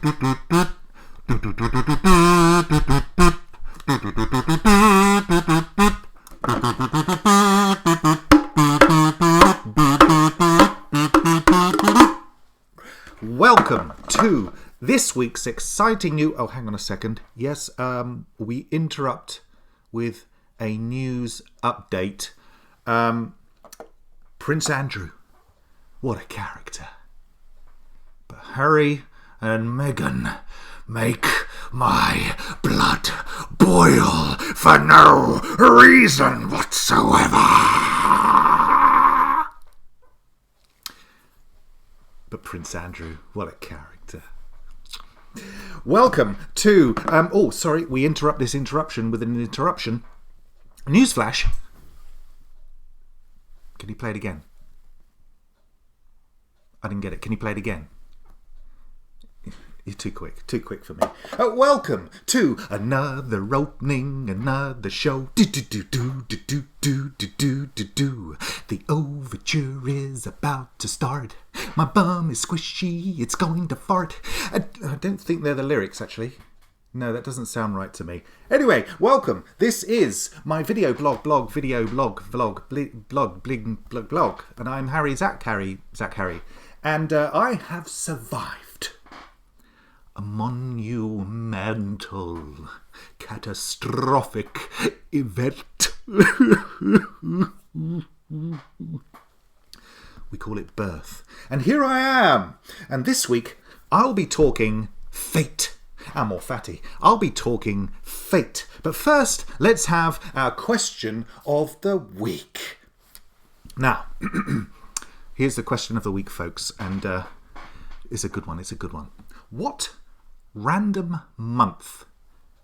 Welcome to this week's exciting new... Oh, hang on a second. Yes, we interrupt with a news update. Prince Andrew, what a character. But Harry and Meghan make my blood boil for no reason whatsoever. But Prince Andrew, what a character. Welcome to... we interrupt this interruption with an interruption. Newsflash. Can you play it again? I didn't get it. Can you play it again? You're too quick for me. Welcome to another opening, another show. The overture is about to start. My bum is squishy, it's going to fart. I don't think they're the lyrics, actually. No, that doesn't sound right to me. Anyway, welcome. This is my video blog. And I'm Zach Harry. And I have survived a monumental, catastrophic event. We call it birth. And here I am. And this week, I'll be talking fate. Amor Fati. I'll be talking fate. But first, let's have our question of the week. Now, here's the question of the week, folks. And it's a good one. What random month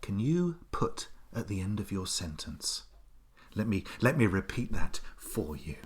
can you put at the end of your sentence? Let me repeat that for you.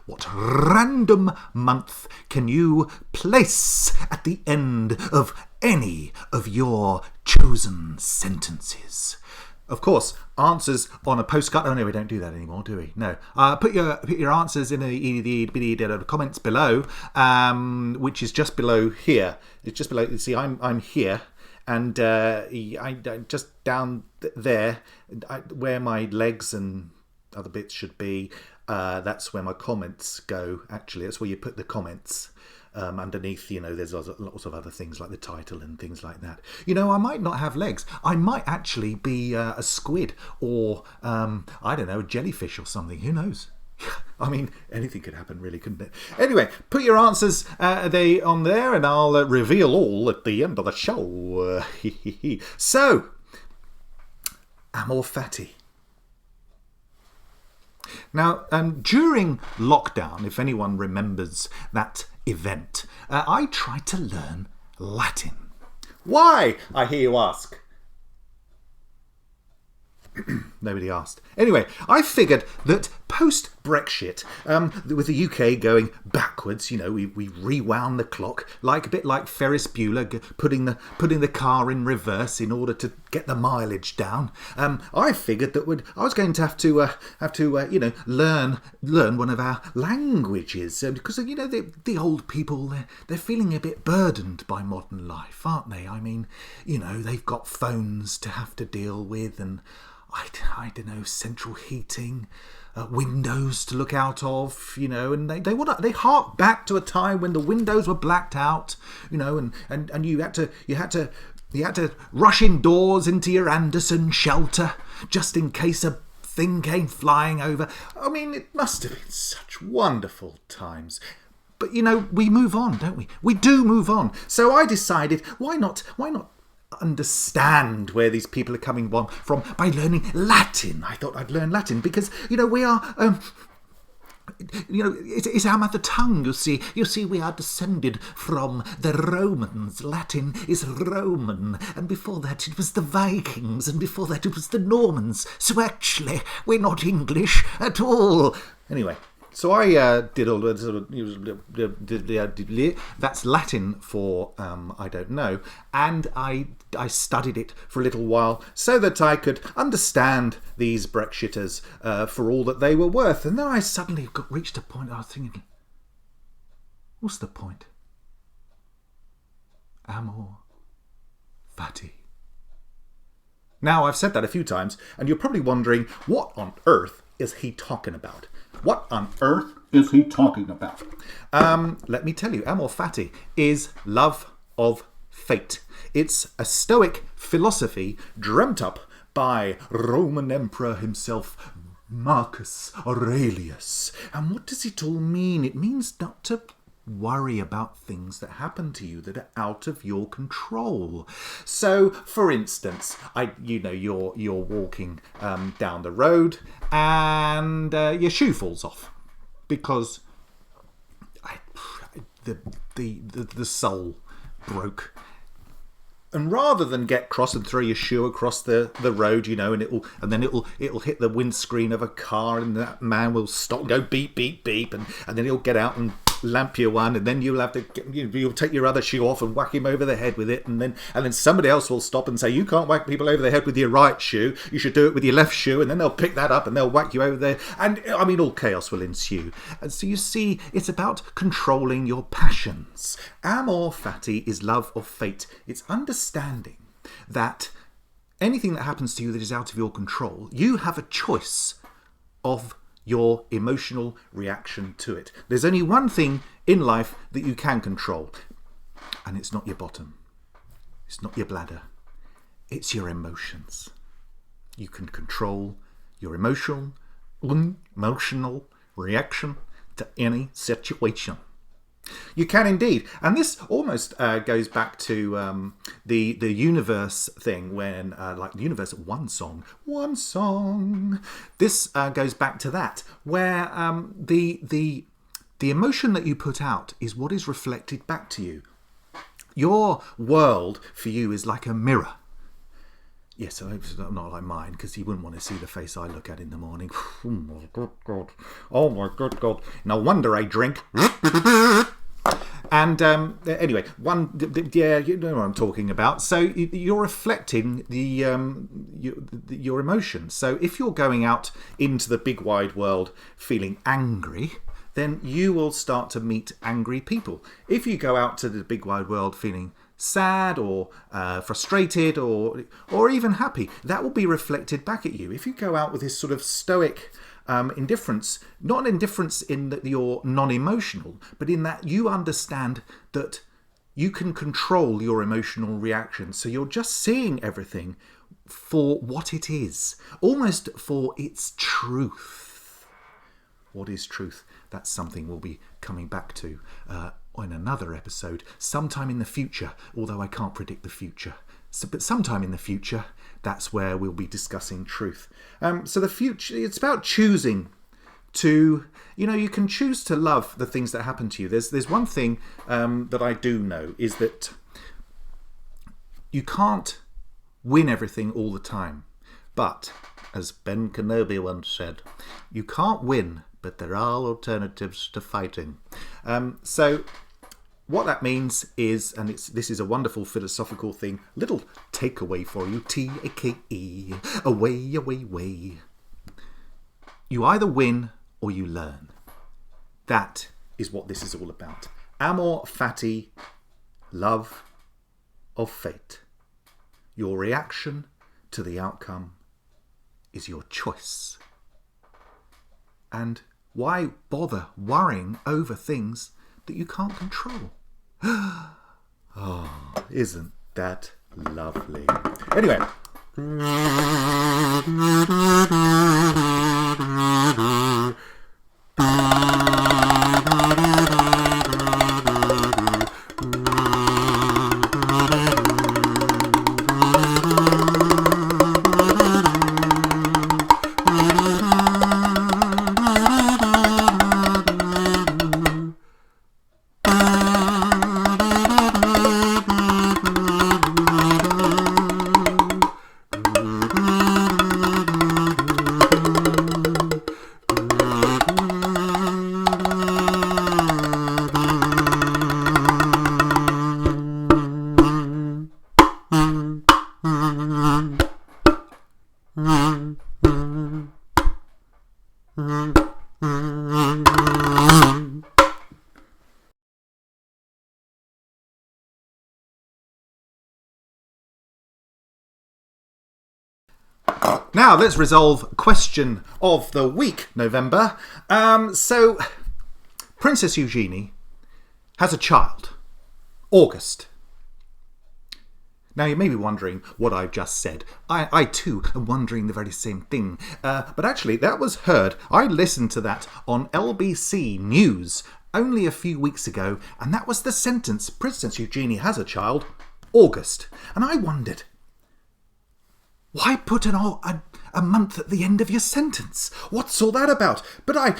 What random month can you place at the end of any of your chosen sentences? Of course, answers on a postcard. Oh no, we don't do that anymore, do we? No. Put your answers in the comments below, which is just below here. It's just below. You see, I'm here, and I just down there, where my legs and other bits should be. That's where my comments go. Actually, that's where you put the comments. Underneath, there's lots of other things like the title and things like that. I might not have legs. I might actually be a squid or, I don't know, a jellyfish or something. Who knows? I mean, anything could happen, really, couldn't it? Anyway, put your answers on there, and I'll reveal all at the end of the show. So, Amor Fati. Now, during lockdown, if anyone remembers that event, I tried to learn Latin. Why, I hear you ask? Nobody asked. Anyway, I figured that post-Brexit, with the UK going backwards, we rewound the clock, a bit like Ferris Bueller putting the car in reverse in order to get the mileage down. I figured that I was going to have to learn one of our languages, because the old people, they're feeling a bit burdened by modern life, aren't they? I mean, they've got phones to have to deal with, and I don't know, central heating, windows to look out of, and they hark back to a time when the windows were blacked out, and you had to rush indoors into your Anderson shelter just in case a thing came flying over. I mean, it must have been such wonderful times. But we move on, don't we? We do move on. So I decided, why not understand where these people are coming from by learning Latin. I thought I'd learn Latin because we are it's our mother tongue. You see we are descended from the Romans. Latin is Roman, and before that it was the Vikings, and before that it was the Normans. So actually we're not English at all. Anyway, so I did all the sort of, that's Latin for I don't know, and I studied it for a little while so that I could understand these Brexiters for all that they were worth. And then I suddenly reached a point I was thinking, what's the point? Amor fatty. Now, I've said that a few times, and you're probably wondering, what on earth is he talking about? What on earth is he talking about? Let me tell you, amor fati is love of fate. It's a Stoic philosophy dreamt up by Roman Emperor himself, Marcus Aurelius. And what does it all mean? It means not to worry about things that happen to you that are out of your control. So, for instance, you're walking down the road and your shoe falls off because the sole broke. And rather than get cross and throw your shoe across the road, and then it'll hit the windscreen of a car, and that man will stop and go beep beep beep, and then he'll get out and lamp you one, and then you'll take your other shoe off and whack him over the head with it, and then somebody else will stop and say, you can't whack people over the head with your right shoe, you should do it with your left shoe, and then they'll pick that up and they'll whack you over there, and all chaos will ensue. And so you see, it's about controlling your passions. Amor fati is love of fate. It's understanding that anything that happens to you that is out of your control, you have a choice of your emotional reaction to it. There's only one thing in life that you can control, and it's not your bottom. It's not your bladder. It's your emotions. You can control your emotional reaction to any situation. You can indeed. And this almost goes back to the universe thing when, like the universe, one song. This goes back to that, where the emotion that you put out is what is reflected back to you. Your world for you is like a mirror. Yes, it's not like mine, because you wouldn't want to see the face I look at in the morning. Oh my good God. Oh my good God. No wonder I drink. And anyway, you know what I'm talking about. So you're reflecting your emotions. So if you're going out into the big wide world feeling angry, then you will start to meet angry people. If you go out to the big wide world feeling sad or frustrated or even happy, that will be reflected back at you. If you go out with this sort of stoic indifference, not an indifference in that you're non-emotional, but in that you understand that you can control your emotional reaction. So you're just seeing everything for what it is, almost for its truth. What is truth? That's something we'll be coming back to in another episode sometime in the future, although I can't predict the future. But sometime in the future, that's where we'll be discussing truth. So the future, it's about choosing to, you can choose to love the things that happen to you. There's one thing that I do know, is that you can't win everything all the time. But, as Ben Kenobi once said, you can't win, but there are alternatives to fighting. So what that means is, and this is a wonderful philosophical thing, little takeaway for you, T-A-K-E, away, away, way. You either win or you learn. That is what this is all about. Amor fati, love of fate. Your reaction to the outcome is your choice. And why bother worrying over things that you can't control? Oh, isn't that lovely? Anyway. Now let's resolve question of the week, November. So Princess Eugenie has a child, August. Now you may be wondering what I've just said. I too am wondering the very same thing. But actually that was heard. I listened to that on LBC News only a few weeks ago, and that was the sentence, Princess Eugenie has a child, August. And I wondered, why put a month at the end of your sentence? What's all that about? But I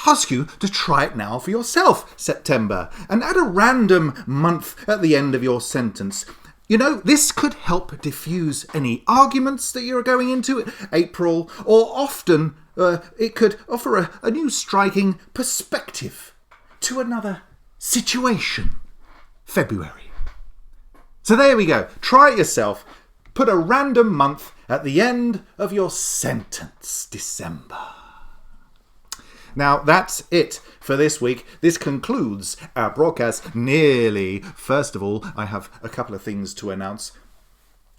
ask you to try it now for yourself, September, and add a random month at the end of your sentence. You know, this could help diffuse any arguments that you're going into, April, or often it could offer a new striking perspective to another situation, February. So there we go. Try it yourself. Put a random month at the end of your sentence, December. Now, that's it for this week. This concludes our broadcast nearly. First of all, I have a couple of things to announce.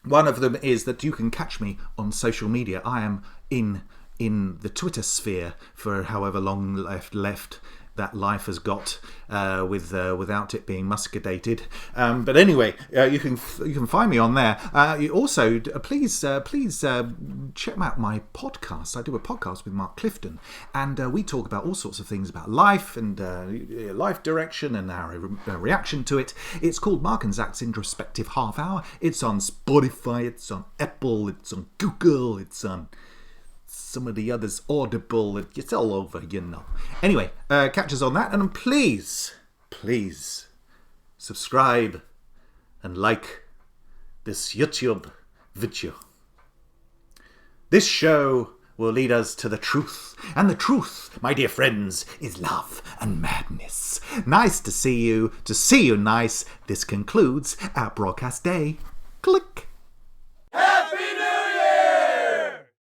One of them is that you can catch me on social media. I am in the Twitter sphere for however long left that life has got without it being muscadated. But anyway, you can find me on there. You also, please check out my podcast. I do a podcast with Mark Clifton, and we talk about all sorts of things about life and life direction and our reaction to it. It's called Mark and Zach's Introspective Half Hour. It's on Spotify, it's on Apple, it's on Google, it's on some of the others, Audible, it's all over, you know. Anyway, catch us on that, and please subscribe and like this YouTube video. This show will lead us to the truth, and the truth, my dear friends, is love and madness. Nice to see you nice. This concludes our broadcast day.